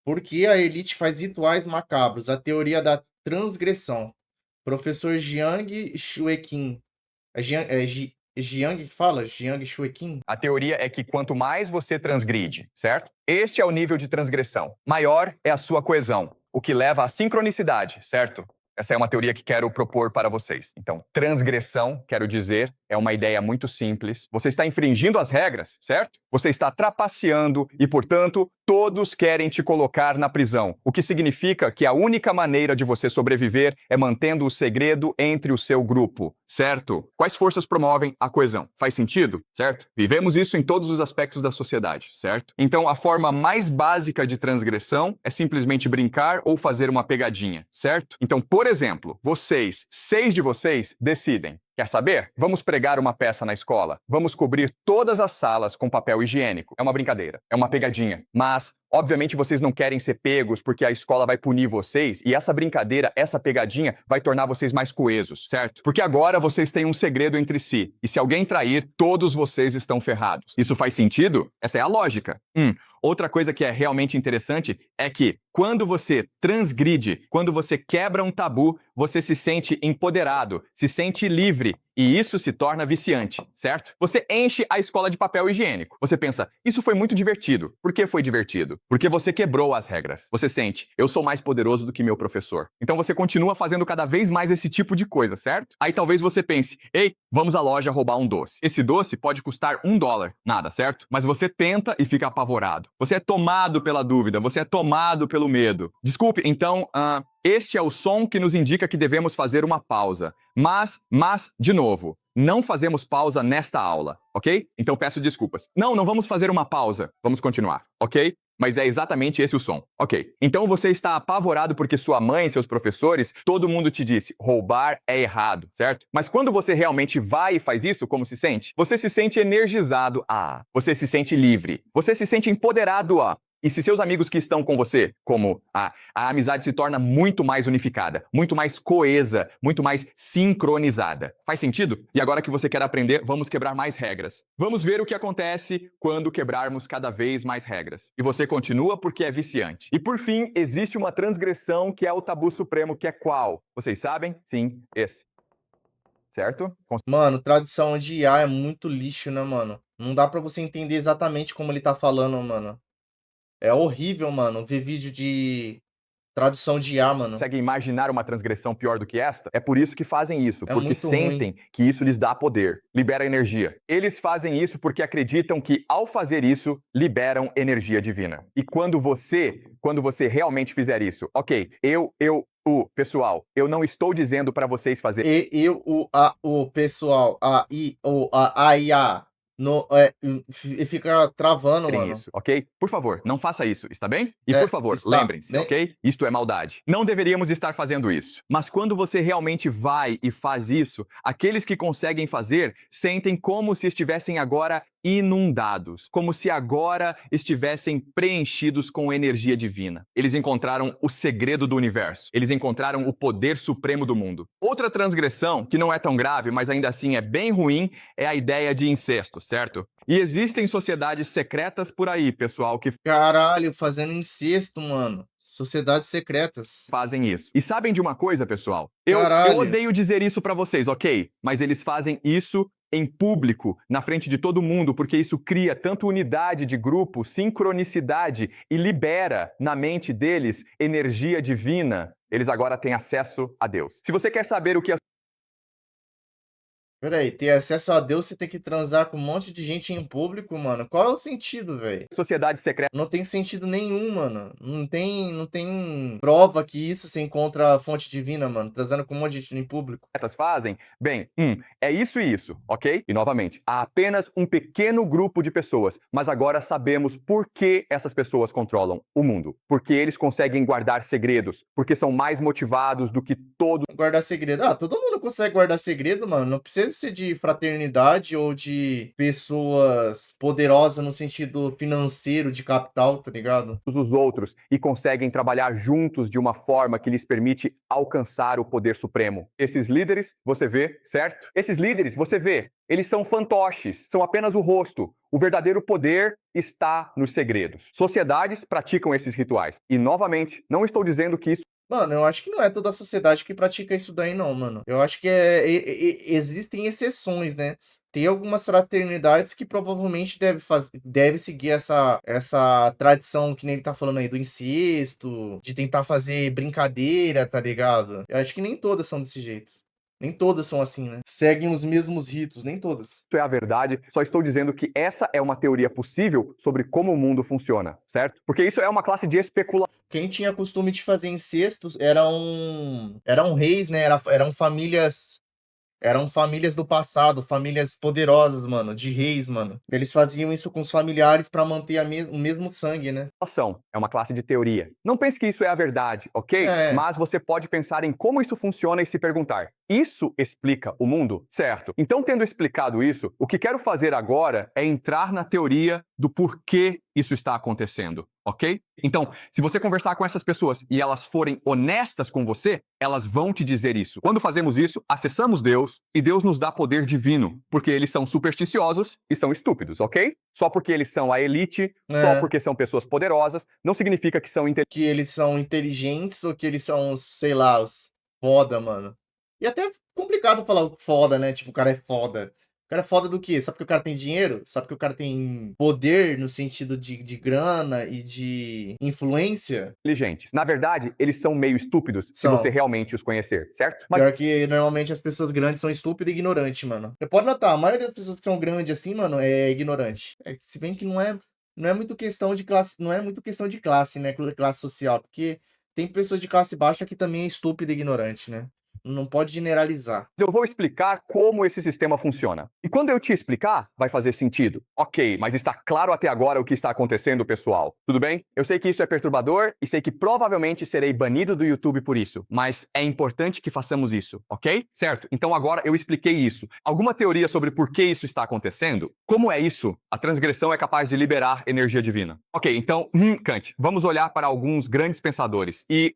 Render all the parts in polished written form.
Por que a elite faz rituais macabros? A teoria da transgressão. Professor Jiang Shueqin. Jiang que fala? Jiang Shueqin? A teoria é que quanto mais você transgride, certo? Este é o nível de transgressão. Maior é a sua coesão, o que leva à sincronicidade, certo? Essa é uma teoria que quero propor para vocês. Então, transgressão, quero dizer, é uma ideia muito simples. Você está infringindo as regras, certo? Você está trapaceando e, portanto, todos querem te colocar na prisão. O que significa que a única maneira de você sobreviver é mantendo o segredo entre o seu grupo, certo? Quais forças promovem a coesão? Faz sentido, certo? Vivemos isso em todos os aspectos da sociedade, certo? Então, a forma mais básica de transgressão é simplesmente brincar ou fazer uma pegadinha, certo? Então, por exemplo, vocês, 6 de vocês, decidem. Quer saber? Vamos pregar uma peça na escola. Vamos cobrir todas as salas com papel higiênico. É uma brincadeira, é uma pegadinha. Mas, obviamente, vocês não querem ser pegos porque a escola vai punir vocês e essa brincadeira, essa pegadinha, vai tornar vocês mais coesos, certo? Porque agora vocês têm um segredo entre si. E se alguém trair, todos vocês estão ferrados. Isso faz sentido? Essa é a lógica. Outra coisa que é realmente interessante é que quando você transgride, quando você quebra um tabu, você se sente empoderado, se sente livre. E isso se torna viciante, certo? Você enche a escola de papel higiênico. Você pensa, isso foi muito divertido. Por que foi divertido? Porque você quebrou as regras. Você sente, eu sou mais poderoso do que meu professor. Então você continua fazendo cada vez mais esse tipo de coisa, certo? Aí talvez você pense, ei, vamos à loja roubar um doce. Esse doce pode custar $1. Nada, certo? Mas você tenta e fica apavorado. Você é tomado pela dúvida, você é tomado pelo medo. Desculpe, então, este é o som que nos indica que devemos fazer uma pausa. Mas, de novo, não fazemos pausa nesta aula, ok? Então peço desculpas. Não vamos fazer uma pausa. Vamos continuar, ok? Mas é exatamente esse o som. Ok. Então você está apavorado porque sua mãe, seus professores, todo mundo te disse, roubar é errado, certo? Mas quando você realmente vai e faz isso, como se sente? Você se sente energizado. Você se sente livre. Você se sente empoderado. E se seus amigos que estão com você, como a amizade se torna muito mais unificada, muito mais coesa, muito mais sincronizada. Faz sentido? E agora que você quer aprender, vamos quebrar mais regras. Vamos ver o que acontece quando quebrarmos cada vez mais regras. E você continua porque é viciante. E por fim, existe uma transgressão que é o tabu supremo, que é qual? Vocês sabem? Sim, esse. Certo? Mano, tradução de IA é muito lixo, né, mano? Não dá pra você entender exatamente como ele tá falando, mano. É horrível, mano, ver vídeo de tradução de IA, mano. Consegue imaginar uma transgressão pior do que esta? É por isso que fazem isso, É porque muito sentem ruim. que isso lhes dá poder, libera energia. Eles fazem isso porque acreditam que, ao fazer isso, liberam energia divina. E quando você realmente fizer isso, ok, pessoal, eu não estou dizendo para vocês fazerem. O pessoal, a IA, fica travando, mano. Isso, ok? Por favor, não faça isso, está bem? E É, por favor, está lembrem-se, bem? ok? Isto é maldade. Não deveríamos estar fazendo isso. Mas quando você realmente vai e faz isso, aqueles que conseguem fazer sentem como se estivessem agora inundados, como se agora estivessem preenchidos com energia divina. Eles encontraram o segredo do universo. Eles encontraram o poder supremo do mundo. Outra transgressão, que não é tão grave, mas ainda assim é bem ruim, é a ideia de incesto, certo? E existem sociedades secretas por aí, pessoal, que Caralho, fazendo incesto, mano. Sociedades secretas. fazem isso. E sabem de uma coisa, pessoal? Eu Caralho. odeio dizer isso pra vocês, ok? Mas eles fazem isso em público, na frente de todo mundo, porque isso cria tanto unidade de grupo, sincronicidade e libera na mente deles energia divina. Eles agora têm acesso a Deus. Se você quer saber o que Peraí, ter acesso a Deus, você tem que transar com um monte de gente em público, mano. Qual é o sentido, velho? sociedades secretas Não tem sentido nenhum, mano. Não tem prova que isso se encontra a fonte divina, mano. Transando com um monte de gente em público. fazem? Bem, é isso e isso, ok? E novamente, há apenas um pequeno grupo de pessoas, mas agora sabemos por que essas pessoas controlam o mundo. Porque eles conseguem guardar segredos, porque são mais motivados do que todos Guardar segredo. Todo mundo consegue guardar segredo, mano. Não precisa coisa ser de fraternidade ou de pessoas poderosas no sentido financeiro, de capital, tá ligado? Os outros e conseguem trabalhar juntos de uma forma que lhes permite alcançar o poder supremo. Esses líderes, você vê, certo? Esses líderes, você vê, eles são fantoches, são apenas o rosto. O verdadeiro poder está nos segredos. Sociedades praticam esses rituais. E, novamente, não estou dizendo que isso Mano, eu acho que não é toda a sociedade que pratica isso daí não, mano. Eu acho que existem exceções, né. Tem algumas fraternidades que provavelmente deve seguir essa tradição que nem ele tá falando aí do incesto, de tentar fazer brincadeira, tá ligado. Eu acho que nem todas são desse jeito. Nem todas são assim, né. Seguem os mesmos ritos, nem todas. é a verdade, só estou dizendo que essa é uma teoria possível sobre como o mundo funciona, certo? Porque isso é uma classe de especulação. Quem tinha costume de fazer incestos eram reis, né, eram famílias do passado, famílias poderosas, mano, de reis, mano. Eles faziam isso com os familiares pra manter o mesmo sangue, né. É uma classe de teoria. Não pense que isso é a verdade, ok? É, Mas você pode pensar em como isso funciona e se perguntar: isso explica o mundo? Certo. Então, tendo explicado isso, o que quero fazer agora é entrar na teoria do porquê isso está acontecendo, ok? Então, se você conversar com essas pessoas e elas forem honestas com você, elas vão te dizer isso. Quando fazemos isso, acessamos Deus e Deus nos dá poder divino, porque eles são supersticiosos e são estúpidos, ok? Só porque eles são a elite, só é, porque são pessoas poderosas, não significa que são inteligentes. que eles são inteligentes ou que eles são os, sei lá, os foda, mano. E até é complicado falar o foda, né, tipo, o cara é foda. O cara é foda do quê? Só porque o cara tem dinheiro? Só porque o cara tem poder no sentido de grana e de influência? Na verdade, eles são meio estúpidos se você São. realmente os conhecer, certo? Mas Pior que normalmente as pessoas grandes são estúpidas e ignorantes, mano. Você pode notar, a maioria das pessoas que são grandes assim, mano, é ignorante. Se bem que não é muito questão de classe, não é muito questão de classe, né, classe social, porque tem pessoas de classe baixa que também é estúpida e ignorante, né. Não pode generalizar. eu vou explicar como esse sistema funciona. E quando eu te explicar, vai fazer sentido. Ok, mas está claro até agora o que está acontecendo, pessoal. Tudo bem? Eu sei que isso é perturbador e sei que provavelmente serei banido do YouTube por isso, mas é importante que façamos isso, ok? Certo, então agora eu expliquei isso. Alguma teoria sobre por que isso está acontecendo? Como é isso? A transgressão é capaz de liberar energia divina. Ok, então, Kant, vamos olhar para alguns grandes pensadores. E,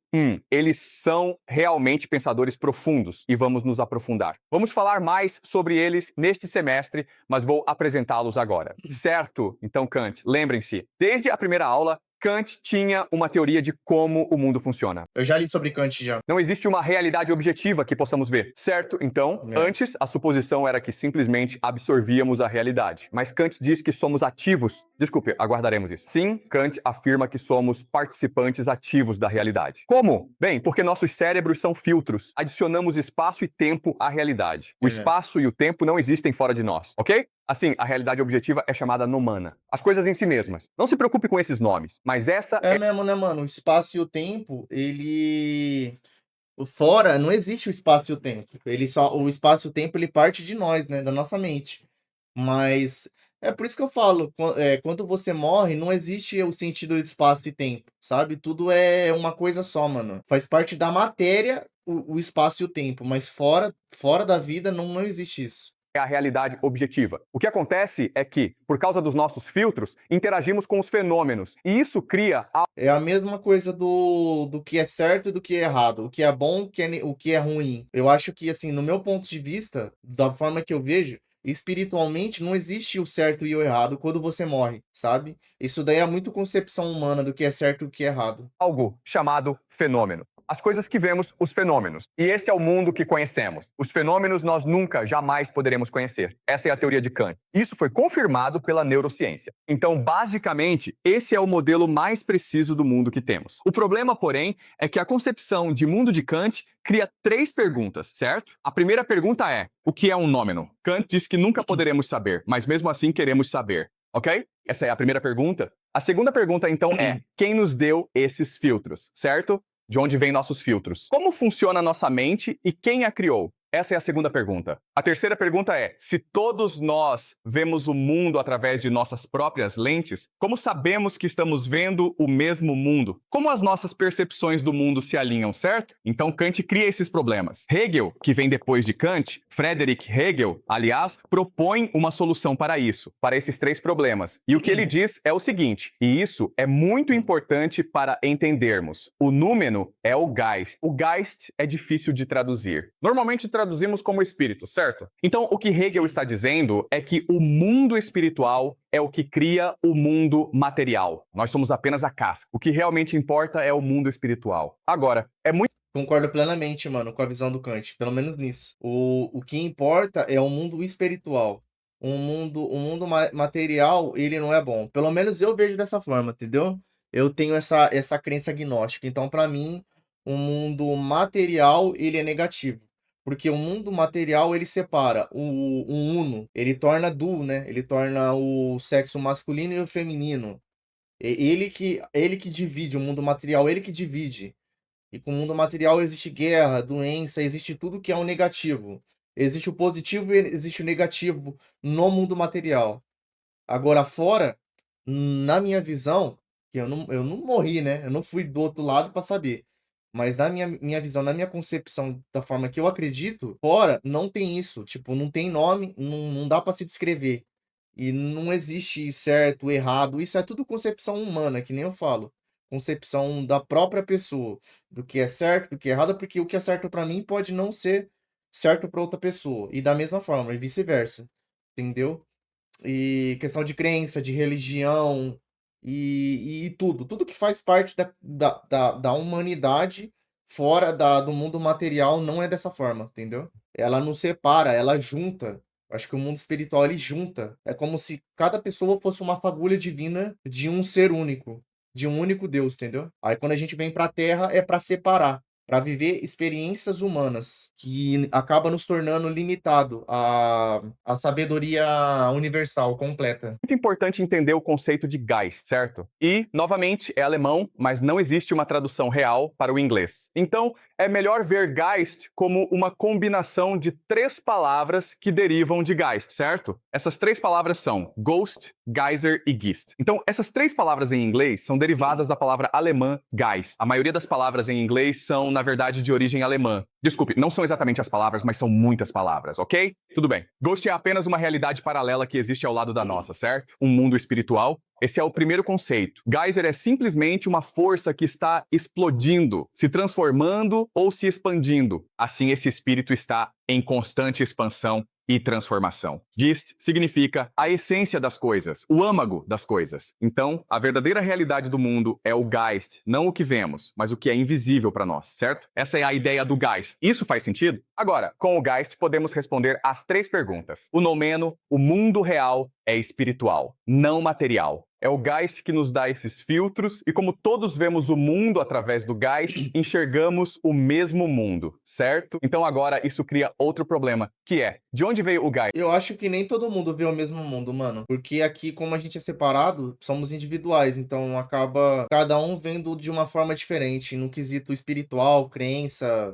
eles são realmente pensadores profundos e vamos nos aprofundar. Vamos falar mais sobre eles neste semestre, mas vou apresentá-los agora. Certo? Então, Kant, lembrem-se, desde a primeira aula, Kant tinha uma teoria de como o mundo funciona. Eu já li sobre Kant já. Não existe uma realidade objetiva que possamos ver, certo? Então, É. antes, a suposição era que simplesmente absorvíamos a realidade. Mas Kant diz que somos ativos. Desculpe, aguardaremos isso. Sim, Kant afirma que somos participantes ativos da realidade. Como? Bem, porque nossos cérebros são filtros. Adicionamos espaço e tempo à realidade. O É. espaço e o tempo não existem fora de nós, ok? Assim, a realidade objetiva é chamada nomana. As coisas em si mesmas. Não se preocupe com esses nomes, mas essa É mesmo, né, mano? O espaço e o tempo, o fora não existe o espaço e o tempo. O espaço e o tempo ele parte de nós, né, da nossa mente. Mas é por isso que eu falo, quando você morre, não existe o sentido de espaço e tempo, sabe? Tudo é uma coisa só, mano. Faz parte da matéria o espaço e o tempo, mas fora da vida não existe isso. é a realidade objetiva. O que acontece é que, por causa dos nossos filtros, interagimos com os fenômenos, e isso cria É a mesma coisa do que é certo e do que é errado, o que é bom, o que é ruim. Eu acho que, assim, no meu ponto de vista, da forma que eu vejo, espiritualmente não existe o certo e o errado quando você morre, sabe? Isso daí é muito concepção humana do que é certo e o que é errado. algo chamado fenômeno. As coisas que vemos, os fenômenos. E esse é o mundo que conhecemos. Os fenômenos nós nunca, jamais poderemos conhecer. Essa é a teoria de Kant. Isso foi confirmado pela neurociência. Então, basicamente, esse é o modelo mais preciso do mundo que temos. O problema, porém, é que a concepção de mundo de Kant cria 3 perguntas, certo? A primeira pergunta é: o que é um nômeno? Kant diz que nunca poderemos saber, mas mesmo assim queremos saber. Ok? Essa é a primeira pergunta. A segunda pergunta, então, é: quem nos deu esses filtros, certo? De onde vêm nossos filtros? Como funciona a nossa mente e quem a criou? Essa é a segunda pergunta. A terceira pergunta é: se todos nós vemos o mundo através de nossas próprias lentes, como sabemos que estamos vendo o mesmo mundo? Como as nossas percepções do mundo se alinham, certo? Então Kant cria esses problemas. Hegel, que vem depois de Kant, Friedrich Hegel, aliás, propõe uma solução para isso, para esses três problemas. E o que ele diz é o seguinte, e isso é muito importante para entendermos. O númeno é o Geist. O Geist é difícil de traduzir. Normalmente traduzimos como espírito, certo? Então, o que Hegel está dizendo é que o mundo espiritual é o que cria o mundo material. Nós somos apenas a casca. O que realmente importa é o mundo espiritual. Agora, é muito... Concordo plenamente, mano, com a visão do Kant, pelo menos nisso. O que importa é o mundo espiritual. O mundo material, ele não é bom. Pelo menos eu vejo dessa forma, entendeu? Eu tenho essa crença agnóstica. Então, para mim, o mundo material, ele é negativo. Porque o mundo material, ele separa o uno, ele torna duo, né? Ele torna o sexo masculino e o feminino. Ele que divide o mundo material, ele que divide. E com o mundo material existe guerra, doença, existe tudo que é o negativo. Existe o positivo e existe o negativo no mundo material. Agora, fora, na minha visão, que eu não morri, né? Eu não fui do outro lado para saber. Mas na minha visão, na minha concepção, da forma que eu acredito, fora não tem isso. Tipo, não tem nome, não dá para se descrever. E não existe certo, errado. Isso é tudo concepção humana, que nem eu falo. Concepção da própria pessoa, do que é certo, do que é errado, porque o que é certo para mim pode não ser certo para outra pessoa. E da mesma forma, e vice-versa. Entendeu? E questão de crença, de religião e tudo. Tudo que faz parte da humanidade fora do mundo material não é dessa forma, entendeu? Ela não separa, ela junta. Acho que o mundo espiritual ele junta. É como se cada pessoa fosse uma fagulha divina de um ser único, de um único Deus, entendeu? Aí quando a gente vem pra Terra é pra separar, para viver experiências humanas que acaba nos tornando limitado à sabedoria universal completa. muito importante entender o conceito de Geist, certo? E, novamente, é alemão, mas não existe uma tradução real para o inglês. Então, é melhor ver Geist como uma combinação de três palavras que derivam de Geist, certo? Essas três palavras são Ghost, Geyser e Geist. Então, essas três palavras em inglês são derivadas da palavra alemã Geist. A maioria das palavras em inglês são, na verdade, de origem alemã. Desculpe, não são exatamente as palavras, mas são muitas palavras, ok? Tudo bem. Ghost é apenas uma realidade paralela que existe ao lado da nossa, certo? Um mundo espiritual. Esse é o primeiro conceito. Geyser é simplesmente uma força que está explodindo, se transformando ou se expandindo. Assim, esse espírito está em constante expansão e transformação. Geist significa a essência das coisas, o âmago das coisas. Então, a verdadeira realidade do mundo é o Geist, não o que vemos, mas o que é invisível para nós, certo? Essa é a ideia do Geist. Isso faz sentido? Agora, com o Geist podemos responder as três perguntas. O nomeno, o mundo real é espiritual, não material. É o Geist que nos dá esses filtros e como todos vemos o mundo através do Geist, enxergamos o mesmo mundo, certo? Então agora isso cria outro problema, que é, de onde veio o Geist? Eu acho que nem todo mundo vê o mesmo mundo, mano. Porque aqui, como a gente é separado, somos individuais. Então acaba cada um vendo de uma forma diferente. No quesito espiritual, crença,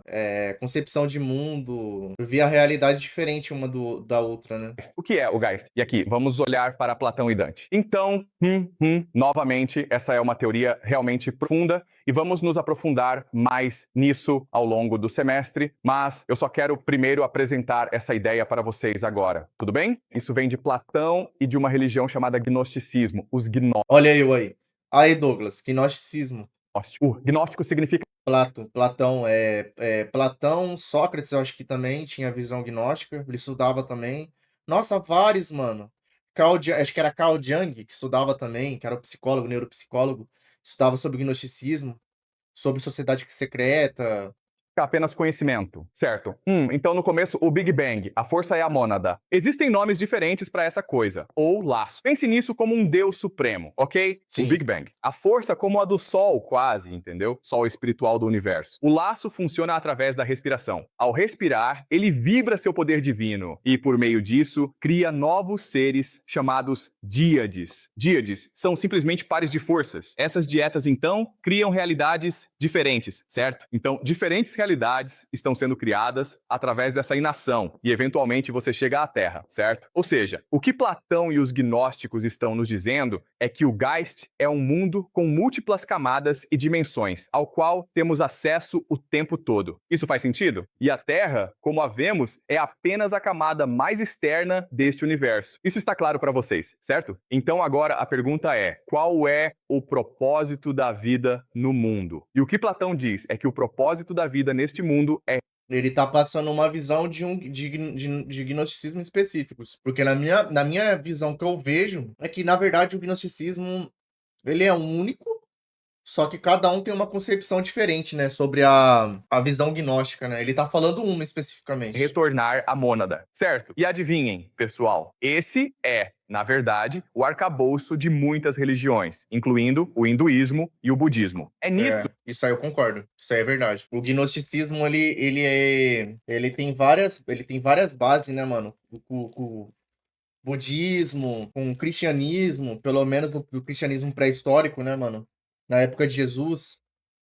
concepção de mundo. Ver a realidade diferente uma da outra, né? O que é o Geist? E aqui, vamos olhar para Platão e Dante. Então, novamente, essa é uma teoria realmente profunda e vamos nos aprofundar mais nisso ao longo do semestre, mas eu só quero primeiro apresentar essa ideia para vocês agora, tudo bem? Isso vem de Platão e de uma religião chamada gnosticismo, os gnósticos. Olha eu aí. Aí, Douglas, gnosticismo. Gnóstico significa Platão, Sócrates, eu acho que também tinha visão gnóstica, ele estudava também. Nossa, vários, mano. Acho que era Carl Jung, que estudava também, que era o psicólogo, neuropsicólogo, estudava sobre gnosticismo, sobre sociedade secreta. apenas conhecimento, certo? Então no começo, o Big Bang, a força é a mônada. Existem nomes diferentes para essa coisa, ou laço. Pense nisso como um Deus supremo, ok? Sim. O Big Bang. A força como a do Sol, quase, entendeu? Sol espiritual do universo. O laço funciona através da respiração. Ao respirar, ele vibra seu poder divino e, por meio disso, cria novos seres chamados díades. Díades são simplesmente pares de forças. Essas dietas, então, criam realidades diferentes, certo? Então, diferentes realidades realidades estão sendo criadas através dessa inação e, eventualmente, você chega à Terra, certo? Ou seja, o que Platão e os gnósticos estão nos dizendo é que o Geist é um mundo com múltiplas camadas e dimensões, ao qual temos acesso o tempo todo. Isso faz sentido? E a Terra, como a vemos, é apenas a camada mais externa deste universo. Isso está claro para vocês, certo? Então agora a pergunta é: qual é o propósito da vida no mundo? E o que Platão diz é que o propósito da vida neste mundo é Ele tá passando uma visão de gnosticismo específicos. Porque na minha visão que eu vejo, é que, na verdade, o gnosticismo, ele é único, só que cada um tem uma concepção diferente, né, sobre a visão gnóstica, né? Ele tá falando uma especificamente. retornar à mônada, certo? E adivinhem, pessoal, esse é, na verdade, o arcabouço de muitas religiões, incluindo o hinduísmo e o budismo. É nisso Isso aí eu concordo. Isso aí é verdade. O gnosticismo, ele tem várias bases, né, mano? Com budismo, com cristianismo, pelo menos o cristianismo pré-histórico, né, mano? Na época de Jesus.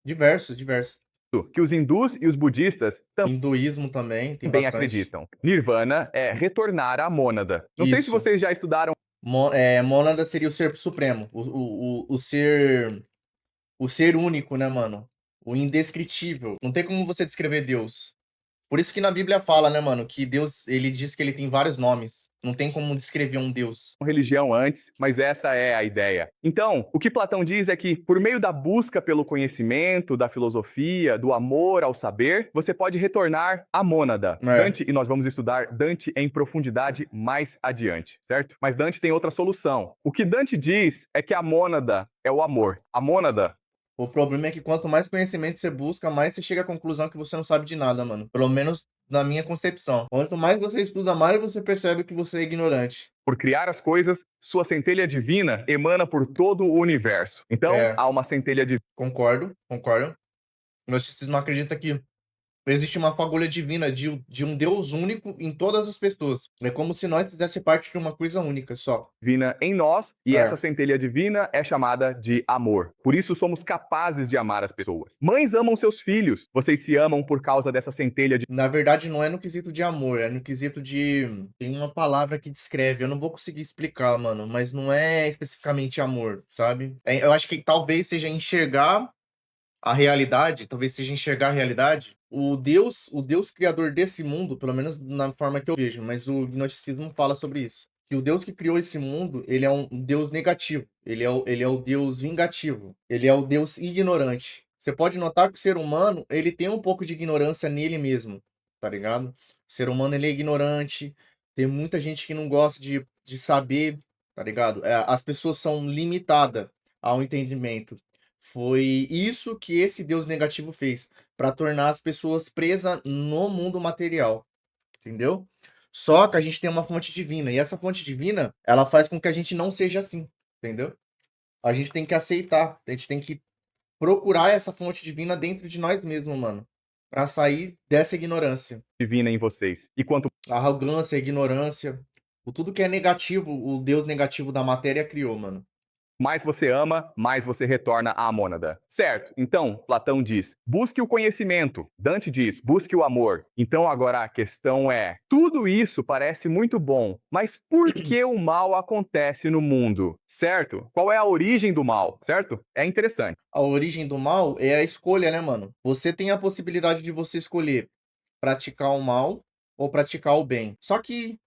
Diversos, diversos. que os hindus e os budistas Hinduísmo também, tem também bastante. acreditam. Nirvana é retornar à mônada. Não sei se Isso. vocês já estudaram Mônada seria o ser supremo. O ser único, né, mano? O indescritível. Não tem como você descrever Deus. Por isso que na Bíblia fala, né, mano, que Deus, ele diz que ele tem vários nomes. Não tem como descrever um Deus. religião antes, mas essa é a ideia. Então, o que Platão diz é que, por meio da busca pelo conhecimento, da filosofia, do amor ao saber, você pode retornar à mônada. Dante, e nós vamos estudar Dante em profundidade mais adiante, certo? Mas Dante tem outra solução. O que Dante diz é que a mônada é o amor. A mônada O problema é que quanto mais conhecimento você busca, mais você chega à conclusão que você não sabe de nada, mano. Pelo menos na minha concepção. Quanto mais você estuda, mais você percebe que você é ignorante. por criar as coisas, sua centelha divina emana por todo o universo. Então, há uma centelha divina. Concordo, concordo. O gnosticismo acredita que existe uma fagulha divina de um Deus único em todas as pessoas. É como se nós fizéssemos parte de uma coisa única só. Divina em nós, e essa centelha divina é chamada de amor. Por isso somos capazes de amar as pessoas. Mães amam seus filhos. Vocês se amam por causa dessa centelha de Na verdade, não é no quesito de amor, é no quesito de. Tem uma palavra que descreve, eu não vou conseguir explicar, mano, mas não é especificamente amor, sabe? Eu acho que talvez seja enxergar a realidade, talvez seja enxergar a realidade. O Deus criador desse mundo, pelo menos na forma que eu vejo, mas o gnosticismo fala sobre isso. Que o Deus que criou esse mundo, ele é um Deus negativo. Ele é o Deus vingativo. Ele é o Deus ignorante. Você pode notar que o ser humano, ele tem um pouco de ignorância nele mesmo, tá ligado? O ser humano, ele é ignorante. Tem muita gente que não gosta de saber, tá ligado? As pessoas são limitadas ao entendimento. Foi isso que esse Deus negativo fez, para tornar as pessoas presas no mundo material, entendeu? Só que a gente tem uma fonte divina, e essa fonte divina, ela faz com que a gente não seja assim, entendeu? A gente tem que aceitar, a gente tem que procurar essa fonte divina dentro de nós mesmos, mano, para sair dessa ignorância. divina em vocês. E quanto A arrogância, a ignorância, tudo que é negativo, o Deus negativo da matéria criou, mano. mais você ama, mais você retorna à mônada. Certo? Então, Platão diz: busque o conhecimento. Dante diz: busque o amor. Então, agora a questão é: tudo isso parece muito bom, mas por que o mal acontece no mundo? Certo? Qual é a origem do mal? Certo? É interessante. A origem do mal é a escolha, né, mano? Você tem a possibilidade de você escolher praticar o mal ou praticar o bem. Só que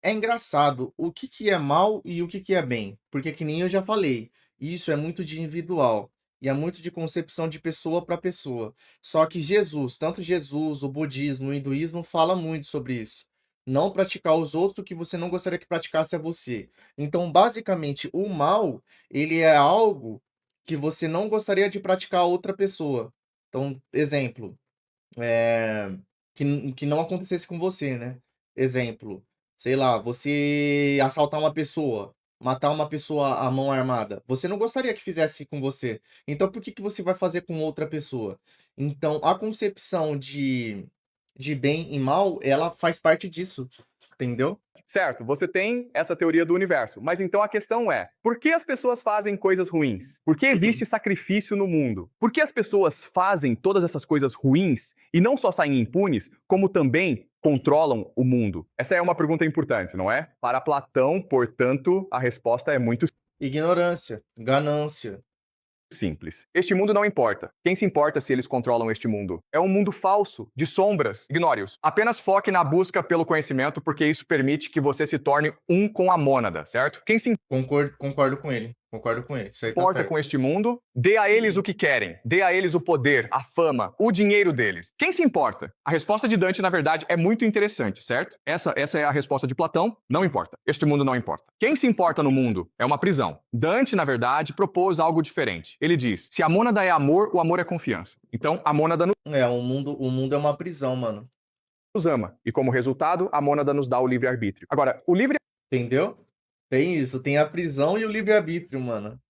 é engraçado o que que é mal e o que que é bem, porque que nem eu já falei, isso é muito de individual e é muito de concepção de pessoa para pessoa. Só que Jesus, tanto Jesus, o budismo, o hinduísmo fala muito sobre isso. Não praticar os outros o que você não gostaria que praticasse a você. Então, basicamente, o mal, ele é algo que você não gostaria de praticar a outra pessoa. Então, exemplo, que não acontecesse com você, né? Exemplo, sei lá, você assaltar uma pessoa, matar uma pessoa à mão armada. Você não gostaria que fizesse com você. Então, por que que você vai fazer com outra pessoa? Então, a concepção de bem e mal, ela faz parte disso, entendeu? Certo, você tem essa teoria do universo, mas então a questão é: por que as pessoas fazem coisas ruins? Por que existe sacrifício no mundo? Por que as pessoas fazem todas essas coisas ruins e não só saem impunes, como também controlam o mundo? Essa é uma pergunta importante, não é? Para Platão, portanto, a resposta é muito Ignorância, ganância. simples. Este mundo não importa. Quem se importa se eles controlam este mundo? É um mundo falso, de sombras. Ignore-os. Apenas foque na busca pelo conhecimento, porque isso permite que você se torne um com a mônada, certo? Quem se Concordo com ele. Concordo com ele. Isso aí tá importa certo. com este mundo, dê a eles o que querem. Dê a eles o poder, a fama, o dinheiro deles. Quem se importa? A resposta de Dante, na verdade, é muito interessante, certo? Essa é a resposta de Platão. Não importa. Este mundo não importa. Quem se importa no mundo é uma prisão. Dante, na verdade, propôs algo diferente. Ele diz: se a mônada é amor, o amor é confiança. Então, a mônada O mundo é uma prisão, mano. nos ama. E como resultado, a mônada nos dá o livre-arbítrio. Agora, o Entendeu? Tem isso, tem a prisão e o livre-arbítrio, mano.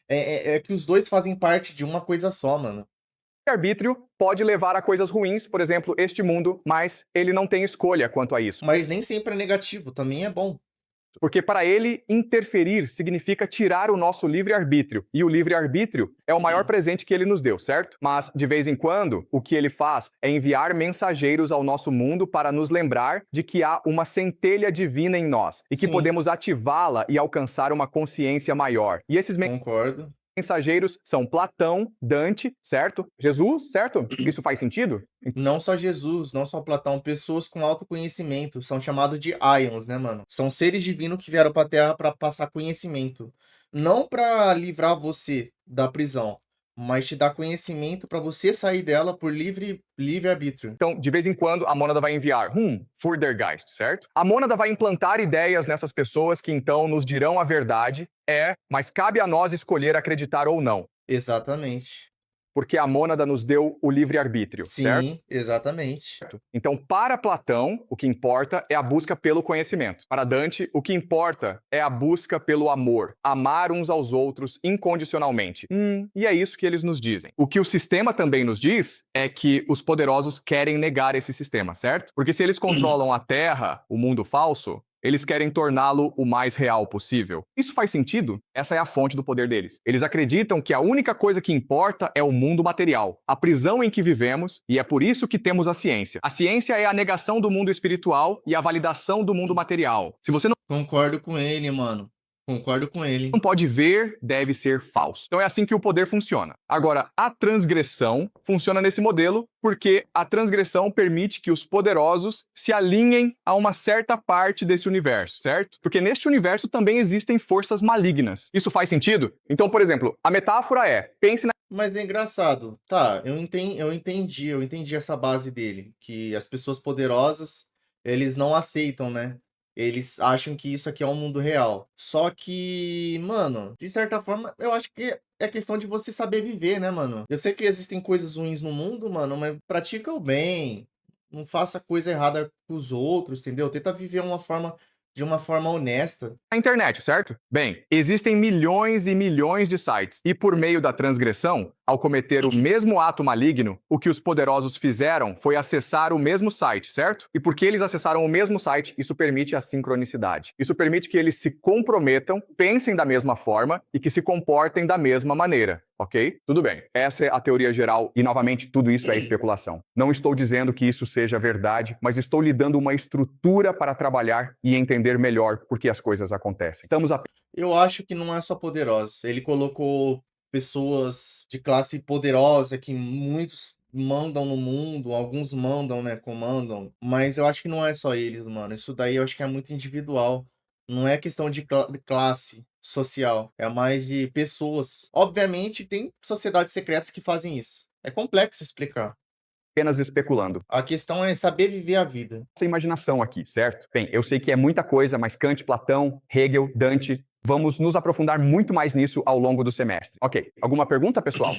É que os dois fazem parte de uma coisa só, mano. livre-arbítrio pode levar a coisas ruins, por exemplo, este mundo, mas ele não tem escolha quanto a isso. Mas nem sempre é negativo, também é bom. Porque para ele, interferir significa tirar o nosso livre-arbítrio. E o livre-arbítrio é o maior presente que ele nos deu, certo? Mas, de vez em quando, o que ele faz é enviar mensageiros ao nosso mundo para nos lembrar de que há uma centelha divina em nós e que Sim. podemos ativá-la e alcançar uma consciência maior. E esses Concordo. mensageiros são Platão, Dante, certo? Jesus, certo? Isso faz sentido? Não só Jesus, não só Platão, pessoas com autoconhecimento, são chamados de Ions, né, mano? São seres divinos que vieram pra Terra pra passar conhecimento. Não pra livrar você da prisão, mas te dar conhecimento pra você sair dela por livre-arbítrio. Então, de vez em quando, a mônada vai enviar, Furthergeist, certo? A mônada vai implantar ideias nessas pessoas que então nos dirão a verdade, mas cabe a nós escolher acreditar ou não, Exatamente. porque a mônada nos deu o livre-arbítrio, certo? Sim, exatamente. Então, para Platão, o que importa é a busca pelo conhecimento. Para Dante, o que importa é a busca pelo amor, amar uns aos outros incondicionalmente. E é isso que eles nos dizem. O que o sistema também nos diz é que os poderosos querem negar esse sistema, certo? Porque se eles controlam a Terra, o mundo falso, eles querem torná-lo o mais real possível. Isso faz sentido? Essa é a fonte do poder deles. Eles acreditam que a única coisa que importa é o mundo material, a prisão em que vivemos, e é por isso que temos a ciência. A ciência é a negação do mundo espiritual e a validação do mundo material. Se você Concordo com ele, mano. Concordo com ele. não pode ver, deve ser falso. Então é assim que o poder funciona. Agora, a transgressão funciona nesse modelo porque a transgressão permite que os poderosos se alinhem a uma certa parte desse universo, certo? Porque neste universo também existem forças malignas. Isso faz sentido? Então, por exemplo, a metáfora é: pense na Mas é engraçado. Tá, eu entendi essa base dele, que as pessoas poderosas, eles não aceitam, né? Eles acham que isso aqui é um mundo real. Só que, mano, de certa forma, eu acho que é questão de você saber viver, né, mano? Eu sei que existem coisas ruins no mundo, mano, mas pratica o bem. Não faça coisa errada com os outros, entendeu? Tenta viver de uma forma honesta. internet, certo? Bem, existem milhões e milhões de sites, e por meio da transgressão, ao cometer o mesmo ato maligno, o que os poderosos fizeram foi acessar o mesmo site, certo? E porque eles acessaram o mesmo site, isso permite a sincronicidade. Isso permite que eles se comprometam, pensem da mesma forma e que se comportem da mesma maneira. Ok? Tudo bem. Essa é a teoria geral e, novamente, tudo isso é especulação. Não estou dizendo que isso seja verdade, mas estou lhe dando uma estrutura para trabalhar e entender melhor por que as coisas acontecem. Eu acho que não é só poderosos. Ele colocou pessoas de classe poderosa que muitos mandam no mundo, alguns mandam, né, comandam, mas eu acho que não é só eles, mano. Isso daí eu acho que é muito individual. Não é questão de classe social, é mais de pessoas. Obviamente, tem sociedades secretas que fazem isso. É complexo explicar. Apenas especulando. A questão é saber viver a vida. Essa imaginação aqui, certo? Bem, eu sei que é muita coisa, mas Kant, Platão, Hegel, Dante, vamos nos aprofundar muito mais nisso ao longo do semestre. Ok, alguma pergunta, pessoal?